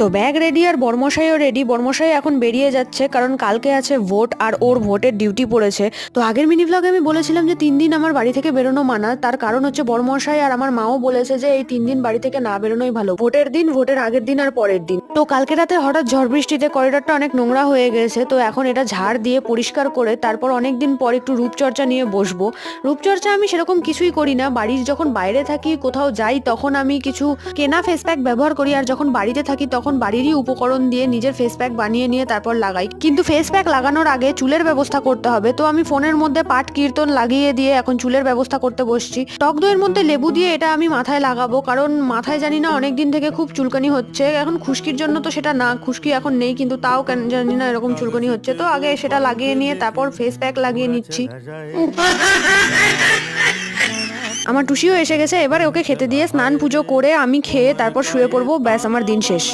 তো bag ready আর বর্মশাইও ready. বর্মশাই এখন বেরিয়ে যাচ্ছে কারণ কালকে আছে ভোট আর ওর ভোটের ডিউটি পড়েছে। তো আগের মিনি ব্লগে আমি বলেছিলাম যে 3 দিন আমার বাড়ি থেকে বেরোনো মানা, তার কারণ হচ্ছে বর্মশাই আর আমার মাও বলেছে যে এই 3 দিন বাড়ি থেকে না বেরোনোই ভালো, ভোটের দিন, ভোটের আগের দিন আর পরের দিন। তো কালকে রাতে হঠাৎ ঝড় বৃষ্টিতে করিডোরটা অনেক নোংরা হয়ে গেছে, তো এখন এটা ঝাড় দিয়ে পরিষ্কার করে তারপর অনেকদিন পর একটু রূপচর্চা নিয়ে বসবো। রূপচর্চা আমি সেরকম কিছুই করি না, বাড়ির যখন বাইরে থাকি কোথাও যাই তখন আমি কিছু কেনা ফেস প্যাক ব্যবহার করি, আর যখন বাড়িতে থাকি তখন বাড়িরই উপকরণ দিয়ে নিজের ফেস প্যাক বানিয়ে নিয়ে তারপর লাগাই। কিন্তু ফেস প্যাক লাগানোর আগে চুলের ব্যবস্থা করতে হবে, তো আমি ফোনের মধ্যে পাঠ কীর্তন লাগিয়ে দিয়ে এখন চুলের ব্যবস্থা করতে বসছি। টক দইয়ের মধ্যে লেবু দিয়ে এটা আমি মাথায় লাগাবো, কারণ মাথায় জানি না অনেকদিন থেকে খুব চুলকানি হচ্ছে। এখন খুশকির জন্য তো সেটা না, খুশকি এখন নেই, কিন্তু তাও কেন জানি না এরকম চুলকানি হচ্ছে, তো আগে সেটা লাগিয়ে নিয়ে তারপর ফেস প্যাক লাগিয়ে নিচ্ছি। আমার টুসিও এসে গেছে, এবারে ওকে খেতে দিয়ে স্নান পুজো করে আমি খেয়ে তারপর শুয়ে পড়বো, ব্যাস আমার দিন শেষ।